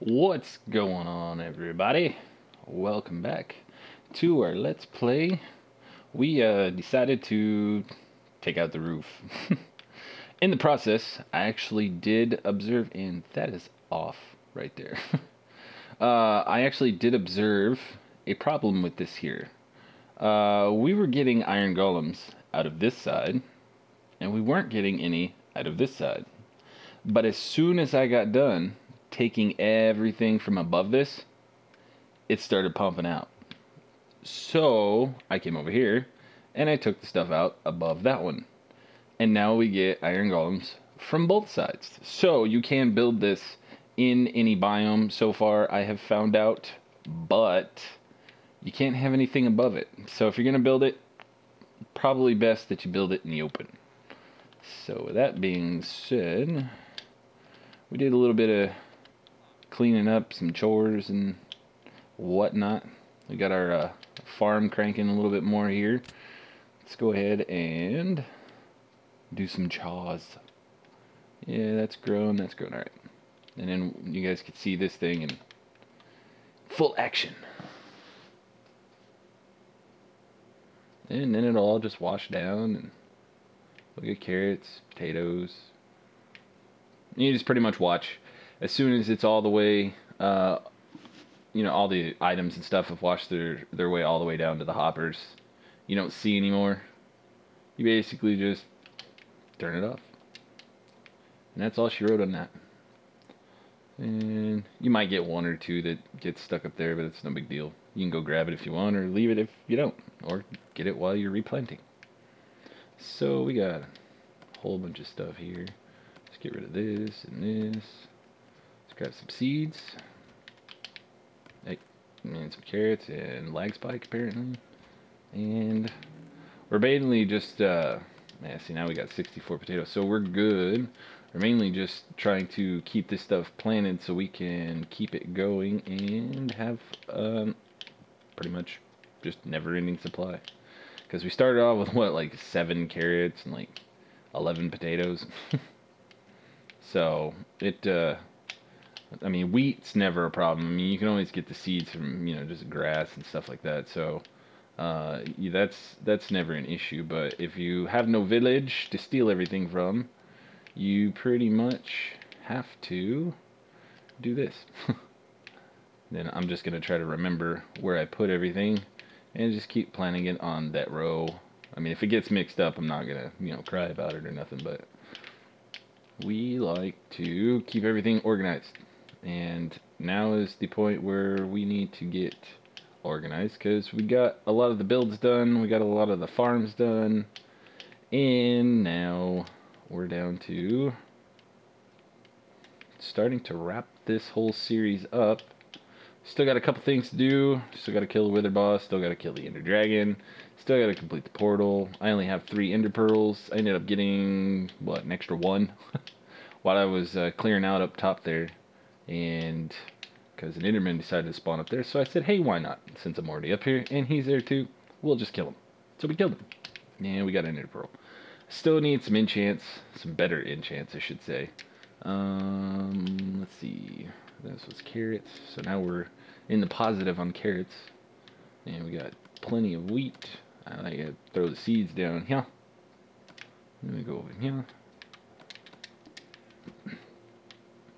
What's going on, everybody? Welcome back to our Let's Play. We decided to take out the roof. In the process, I actually did observe, and that is off right there. I actually did observe a problem with this here. We were getting iron golems out of this side, and we weren't getting any out of this side. But as soon as I got done taking everything from above this, it started pumping out. So I came over here and I took the stuff out above that one. And now we get iron golems from both sides. So you can build this in any biome so far, I have found out, but you can't have anything above it. So if you're going to build it, probably best that you build it in the open. So with that being said, we did a little bit of cleaning up, some chores and whatnot. We got our farm cranking a little bit more here. Let's go ahead and do some chores. Yeah, that's grown, alright. And then you guys can see this thing in full action. And then it'll all just wash down, and look at carrots, potatoes. You just pretty much watch. As soon as it's all the way, all the items and stuff have washed their way all the way down to the hoppers, you don't see anymore. You basically just turn it off. And that's all she wrote on that. And you might get one or two that gets stuck up there, but it's no big deal. You can go grab it if you want, or leave it if you don't. Or get it while you're replanting. So we got a whole bunch of stuff here. Let's get rid of this and this. Let's grab some seeds. And some carrots and lag spike apparently. And we're mainly just see, now we got 64 potatoes, so we're good. We're mainly just trying to keep this stuff planted so we can keep it going and have pretty much just never-ending supply. Because we started off with what, like 7 carrots and like 11 potatoes. So it I mean, wheat's never a problem. I mean, you can always get the seeds from, just grass and stuff like that. So, that's never an issue. But if you have no village to steal everything from, you pretty much have to do this. Then I'm just going to try to remember where I put everything and just keep planting it on that row. I mean, if it gets mixed up, I'm not going to, cry about it or nothing. But we like to keep everything organized. And now is the point where we need to get organized, because we got a lot of the builds done, we got a lot of the farms done, and now we're down to starting to wrap this whole series up. Still got a couple things to do. Still got to kill the wither boss, still got to kill the ender dragon, still got to complete the portal. I only have 3 ender pearls. I ended up getting, what, an extra 1 while I was clearing out up top there. And because an enderman decided to spawn up there, so I said, hey, why not? Since I'm already up here and he's there too, we'll just kill him. So we killed him. And we got an ender pearl. Still need some enchants, some better enchants, I should say. Let's see. This was carrots, so now we're in the positive on carrots. And we got plenty of wheat. I like to throw the seeds down here. Let me go over here.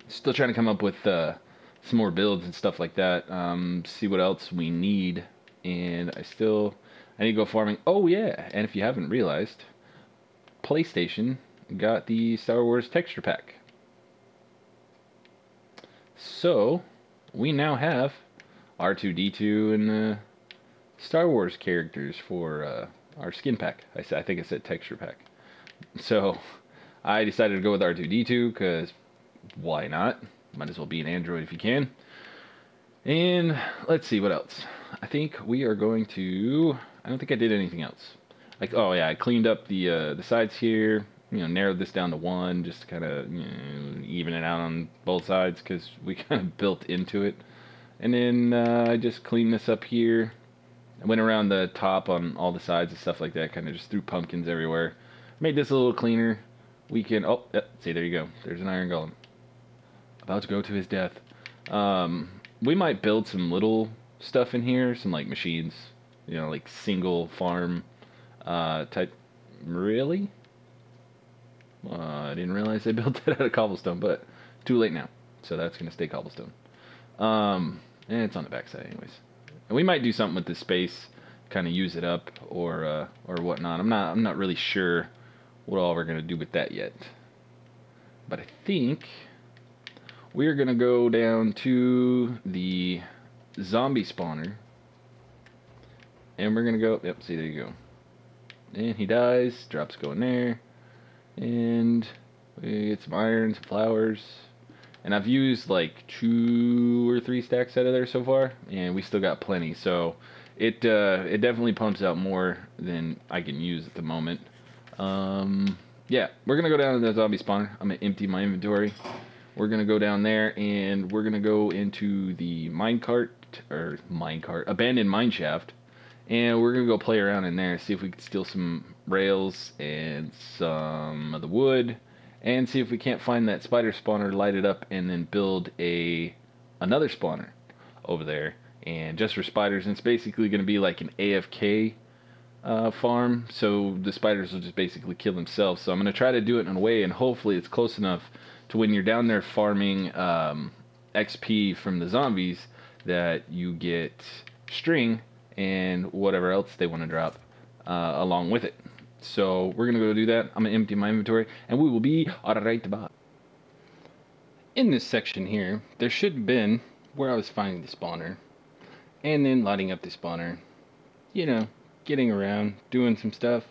Still trying to come up with some more builds and stuff like that. See what else we need. And I need to go farming. Oh yeah, and if you haven't realized, PlayStation got the Star Wars texture pack. So we now have R2-D2 and Star Wars characters for our skin pack. I think I said texture pack. So I decided to go with R2-D2 because why not? Might as well be an android if you can. And let's see what else. I think we are going to. I don't think I did anything else. Like, oh yeah, I cleaned up the sides here. Narrowed this down to 1, just to kind of even it out on both sides because we kind of built into it. And then I just cleaned this up here. I went around the top on all the sides and stuff like that. Kind of just threw pumpkins everywhere. Made this a little cleaner. We can. Oh, see, there you go. There's an iron golem. About to go to his death. We might build some little stuff in here, some like machines, you know, like single farm type. Really? I didn't realize they built that out of cobblestone, but too late now. So that's gonna stay cobblestone. And it's on the backside anyways. And we might do something with this space, kind of use it up or whatnot. I'm not really sure what all we're gonna do with that yet. But I think we're gonna go down to the zombie spawner, and we're gonna go. Yep, see, there you go. And he dies. Drops go in there, and we get some iron, some flowers. And I've used like 2 or 3 stacks out of there so far, and we still got plenty. So it definitely pumps out more than I can use at the moment. Yeah, we're gonna go down to the zombie spawner. I'm gonna empty my inventory. We're gonna go down there, and we're gonna go into the abandoned mine shaft, and we're gonna go play around in there, see if we can steal some rails and some of the wood, and see if we can't find that spider spawner, light it up, and then build another spawner over there, and just for spiders. And it's basically gonna be like an AFK farm, so the spiders will just basically kill themselves. So I'm going to try to do it in a way, and hopefully it's close enough to when you're down there farming XP from the zombies that you get string and whatever else they want to drop along with it. So we're going to go do that. I'm going to empty my inventory, and we will be alright about. In this section here, there should have been where I was finding the spawner, and then lighting up the spawner, you know, getting around, doing some stuff,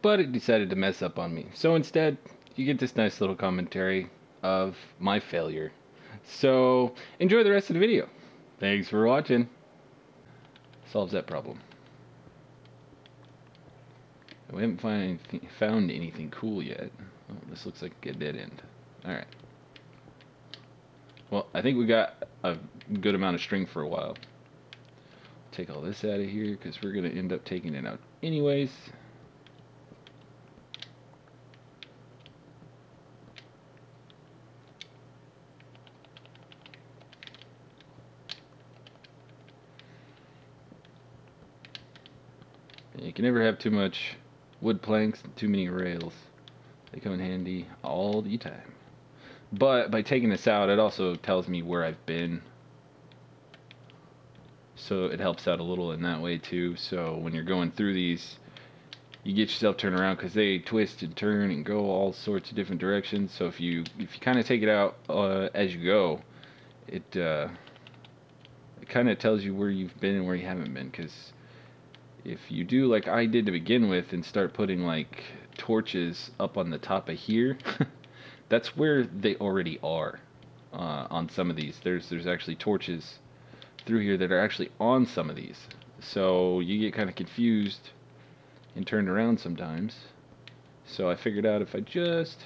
but it decided to mess up on me. So instead, you get this nice little commentary of my failure. So enjoy the rest of the video. Thanks for watching. Solves that problem. We haven't found anything cool yet. Oh, this looks like a dead end. Alright. Well, I think we got a good amount of string for a while. Take all this out of here because we're going to end up taking it out anyways. And you can never have too much wood planks and too many rails. They come in handy all the time. But by taking this out, it also tells me where I've been. So it helps out a little in that way too. So when you're going through these, you get yourself turned around because they twist and turn and go all sorts of different directions. So if you kind of take it out as you go, it kind of tells you where you've been and where you haven't been. Because if you do like I did to begin with and start putting like torches up on the top of here, that's where they already are on some of these. There's actually torches through here that are actually on some of these, so you get kind of confused and turned around sometimes. So I figured out if I just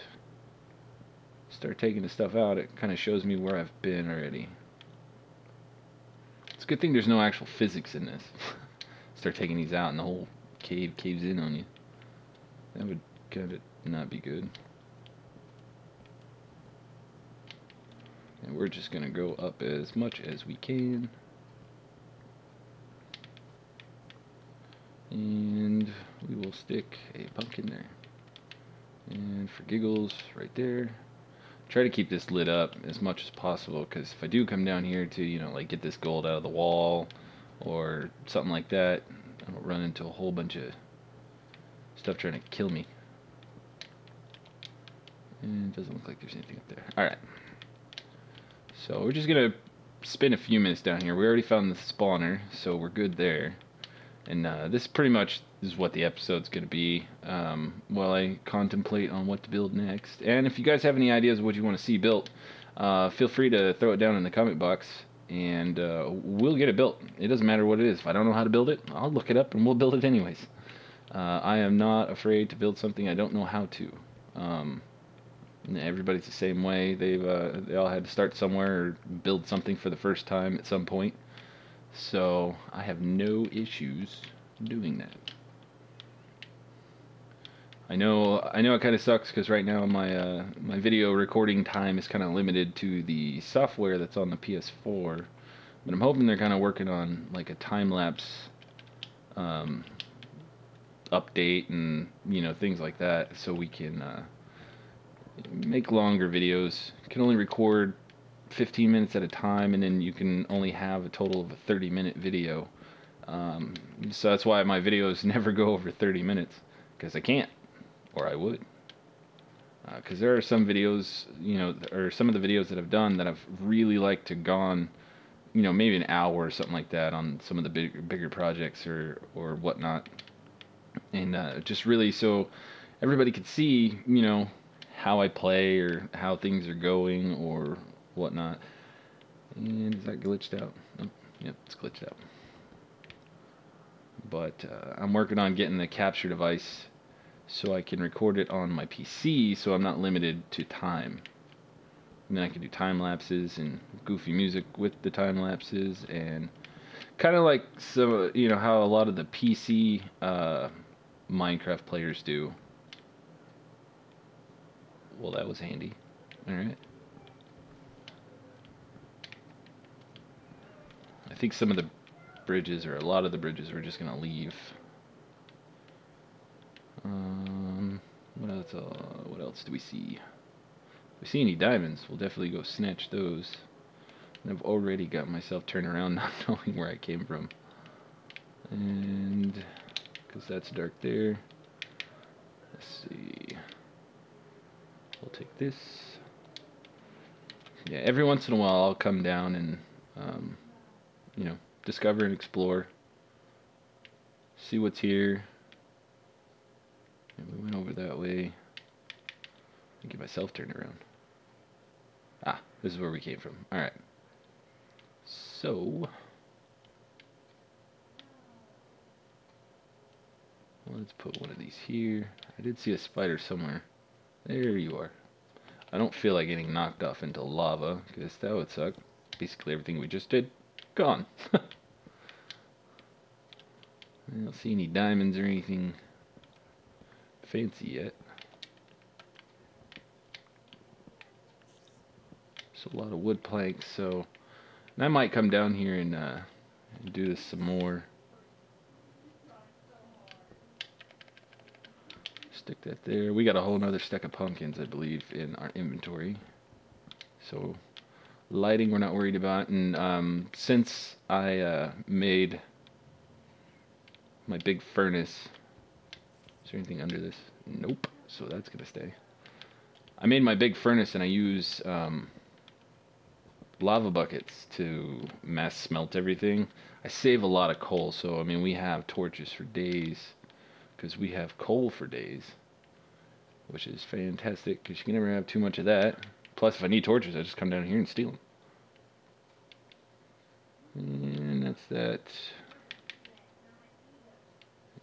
start taking the stuff out, it kind of shows me where I've been already. It's a good thing there's no actual physics in this. Start taking these out and the whole cave caves in on you. That would kind of not be good. And we're just gonna go up as much as we can. And we will stick a pumpkin there. And for giggles, right there. Try to keep this lit up as much as possible, because if I do come down here to, you know, like get this gold out of the wall or something like that, I don't run into a whole bunch of stuff trying to kill me. And it doesn't look like there's anything up there. Alright. So we're just gonna spend a few minutes down here. We already found the spawner, so we're good there. And this pretty much is what the episode's going to be while I contemplate on what to build next. And if you guys have any ideas of what you want to see built, feel free to throw it down in the comment box, and we'll get it built. It doesn't matter what it is. If I don't know how to build it, I'll look it up and we'll build it anyways. I am not afraid to build something I don't know how to. Everybody's the same way. They all had to start somewhere or build something for the first time at some point. So I have no issues doing that. I know it kind of sucks because right now my video recording time is kind of limited to the software that's on the PS4, but I'm hoping they're kind of working on like a time lapse um, update and things like that, so we can make longer videos. You can only record 15 minutes at a time, and then you can only have a total of a 30-minute video. So that's why my videos never go over 30 minutes, because I can't, or I would. Because there are some videos, or some of the videos that I've done that I've really liked to gone, maybe an hour or something like that on some of the bigger projects or whatnot, and just really so everybody could see, how I play or how things are going or whatnot. And is that glitched out? Oh, yep, it's glitched out. But I'm working on getting the capture device so I can record it on my PC so I'm not limited to time. And then I can do time lapses and goofy music with the time lapses, and kind of like some, how a lot of the PC Minecraft players do. Well, that was handy. Alright. I think some of the bridges, or a lot of the bridges, we're just gonna leave. What else do we see? If we see any diamonds, we'll definitely go snatch those. And I've already got myself turned around not knowing where I came from. And because that's dark there. Let's see. We'll take this. Yeah, every once in a while I'll come down and discover and explore. See what's here. And we went over that way. And get myself turned around. Ah, this is where we came from. Alright. So let's put one of these here. I did see a spider somewhere. There you are. I don't feel like getting knocked off into lava, because that would suck. Basically everything we just did, gone. I don't see any diamonds or anything fancy yet. There's a lot of wood planks, so and I might come down here and do this some more. Stick that there. We got a whole nother stack of pumpkins, I believe, in our inventory. So lighting we're not worried about. And since I made my big furnace, is there anything under this? Nope. So that's gonna stay. I made my big furnace and I use lava buckets to mass smelt everything. I save a lot of coal, so I mean we have torches for days because we have coal for days, which is fantastic because you can never have too much of that. Plus, if I need torches, I just come down here and steal them. And that's that.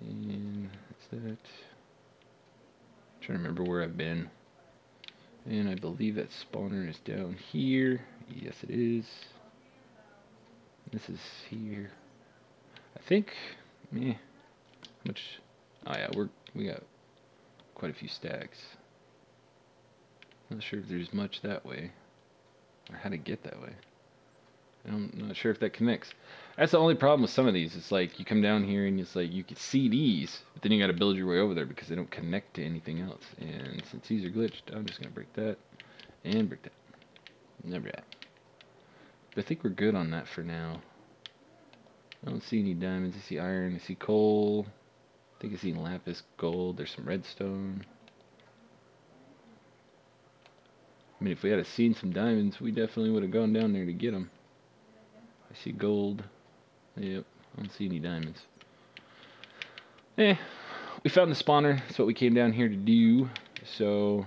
And that's that. I'm trying to remember where I've been. And I believe that spawner is down here. Yes, it is. This is here. I think. How much? Oh yeah, we got quite a few stacks. Not sure if there's much that way, or how to get that way. I'm not sure if that connects. That's the only problem with some of these. It's like you come down here and it's like you can see these, but then you got to build your way over there because they don't connect to anything else. And since these are glitched, I'm just gonna break that and break that. Never yet. But I think we're good on that for now. I don't see any diamonds. I see iron. I see coal. I think I see lapis, gold. There's some redstone. I mean, if we had seen some diamonds, we definitely would have gone down there to get them. I see gold. Yep, I don't see any diamonds. We found the spawner. That's what we came down here to do. So,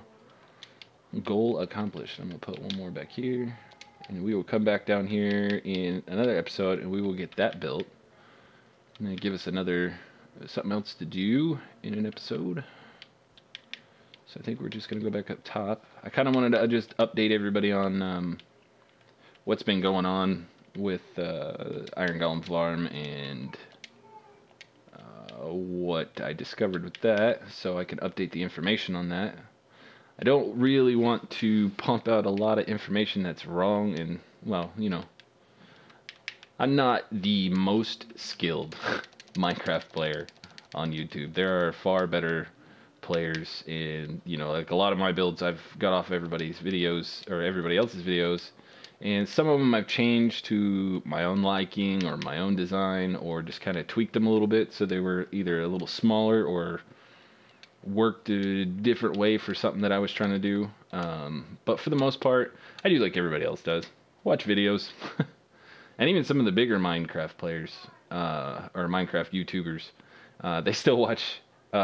goal accomplished. I'm going to put one more back here. And we will come back down here in another episode and we will get that built. And then give us another, something else to do in an episode. So I think we're just going to go back up top. I kind of wanted to just update everybody on what's been going on with Iron Golem Farm and what I discovered with that, so I can update the information on that. I don't really want to pump out a lot of information that's wrong, and, well, you know, I'm not the most skilled Minecraft player on YouTube. There are far better players, and, you know, like a lot of my builds I've got off everybody's videos, or everybody else's videos, and some of them I've changed to my own liking, or my own design, or just kind of tweaked them a little bit so they were either a little smaller, or worked a different way for something that I was trying to do. But for the most part, I do like everybody else does. Watch videos. And even some of the bigger Minecraft players, or Minecraft YouTubers, they still watch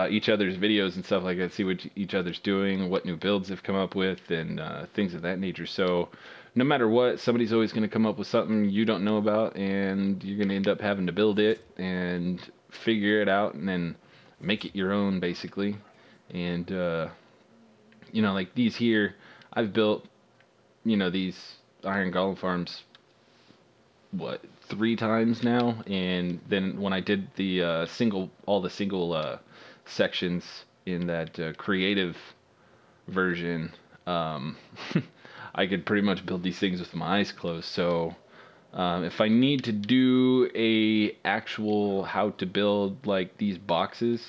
each other's videos and stuff like that, see what each other's doing, what new builds they've come up with, and things of that nature. So no matter what, somebody's always going to come up with something you don't know about, and you're going to end up having to build it and figure it out and then make it your own, basically. And, you know, like these here, I've built, you know, these iron golem farms, what, 3 times now? And then when I did the all the single sections in that creative version, I could pretty much build these things with my eyes closed. So if I need to do a actual how to build like these boxes,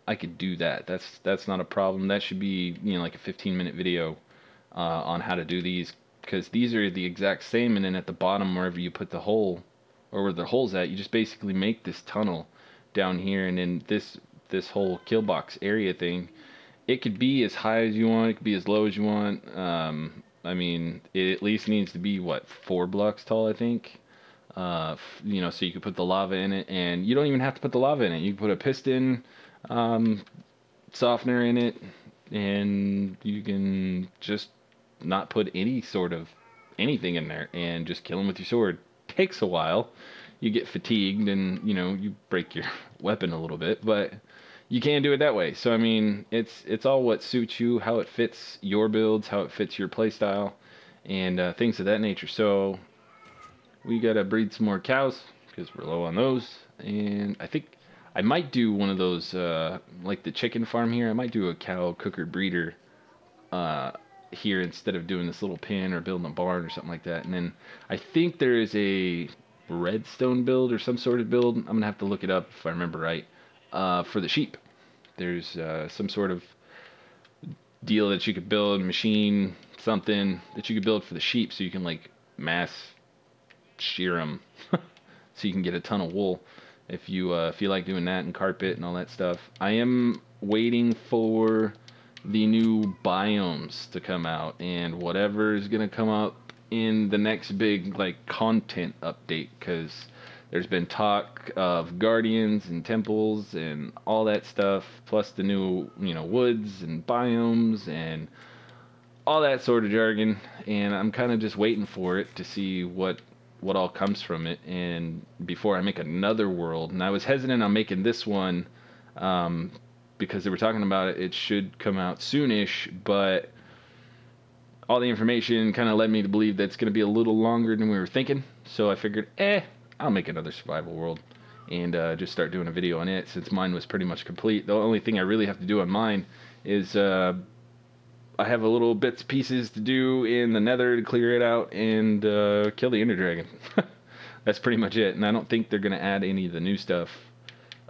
I could do that. That's not a problem. That should be, you know, like a 15-minute video on how to do these, because these are the exact same. And then at the bottom, wherever you put the hole, or where the hole's at, you just basically make this tunnel down here, and then this whole kill box area thing, it could be as high as you want, it could be as low as you want. I mean, it at least needs to be, what, 4 blocks tall, I think. You know, so you could put the lava in it, and you don't even have to put the lava in it. You can put a piston softener in it, and you can just not put any sort of anything in there and just kill them with your sword. Takes a while. You get fatigued, and, you know, you break your weapon a little bit, but you can do it that way. So I mean, it's all what suits you, how it fits your builds, how it fits your playstyle, and things of that nature. So we gotta breed some more cows because we're low on those, and I think I might do one of those like the chicken farm here. I might do a cow cooker breeder here instead of doing this little pen or building a barn or something like that. And then I think there is a redstone build or some sort of build. I'm gonna have to look it up if I remember right. For the sheep, there's some sort of deal that you could build, machine, something that you could build for the sheep, so you can like mass shear them, so you can get a ton of wool if you like doing that, and carpet and all that stuff. I am waiting for the new biomes to come out, and whatever is gonna come up in the next big like content update, because there's been talk of guardians and temples and all that stuff, plus the new, you know, woods and biomes and all that sort of jargon. And I'm kind of just waiting for it to see what all comes from it, and before I make another world. And I was hesitant on making this one because they were talking about it should come out soonish, but all the information kind of led me to believe that it's going to be a little longer than we were thinking. So I figured, I'll make another survival world and just start doing a video on it, since mine was pretty much complete. The only thing I really have to do on mine is I have a little bits pieces to do in the nether to clear it out and kill the ender dragon. That's pretty much it. And I don't think they're going to add any of the new stuff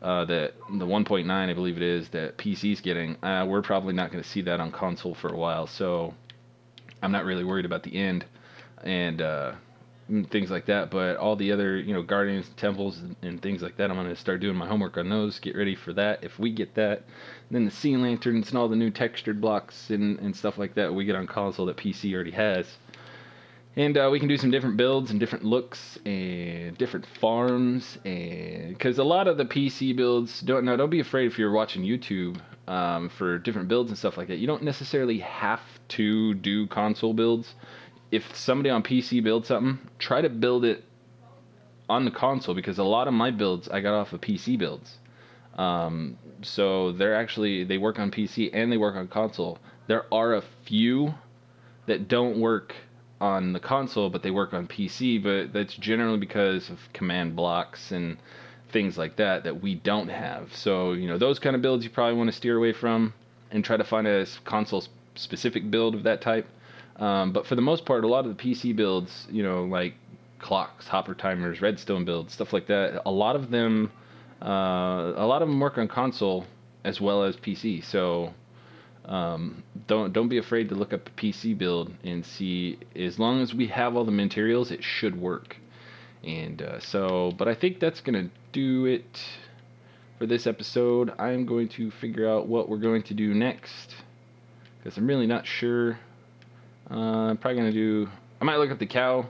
that the 1.9, I believe it is, that PC's getting. We're probably not going to see that on console for a while, so I'm not really worried about the end and things like that. But all the other, you know, guardians, temples, and things like that, I'm going to start doing my homework on those, get ready for that if we get that. And then the sea lanterns and all the new textured blocks and stuff like that we get on console that PC already has. And we can do some different builds and different looks and different farms, and because a lot of the PC builds, don't be afraid if you're watching YouTube for different builds and stuff like that. You don't necessarily have to do console builds. If somebody on PC builds something, try to build it on the console, because a lot of my builds I got off of PC builds. So they work on PC and they work on console. There are a few that don't work on the console, but they work on PC, but that's generally because of command blocks and things like that that we don't have. So, you know, those kind of builds you probably want to steer away from and try to find a console specific build of that type. But for the most part, a lot of the PC builds, you know, like clocks, hopper timers, redstone builds, stuff like that, a lot of them work on console as well as PC. So don't be afraid to look up a PC build and see. As long as we have all the materials, it should work. And but I think that's gonna do it for this episode. I'm going to figure out what we're going to do next, because I'm really not sure. I'm probably gonna I might look up the cow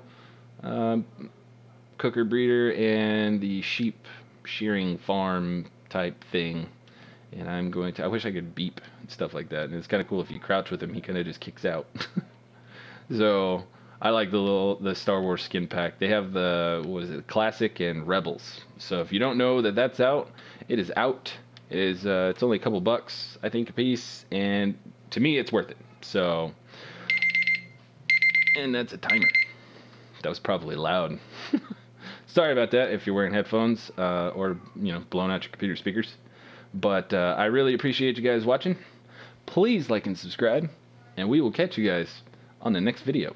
cooker breeder and the sheep shearing farm type thing. And I wish I could beep and stuff like that. And it's kind of cool if you crouch with him, he kind of just kicks out. So I like the Star Wars skin pack. They have Classic and Rebels. So if you don't know that that's out, it is out. It's only a couple bucks, I think, a piece. And to me, it's worth it. So, and that's a timer. That was probably loud. Sorry about that if you're wearing headphones or, you know, blowing out your computer speakers. But I really appreciate you guys watching. Please like and subscribe, and we will catch you guys on the next video.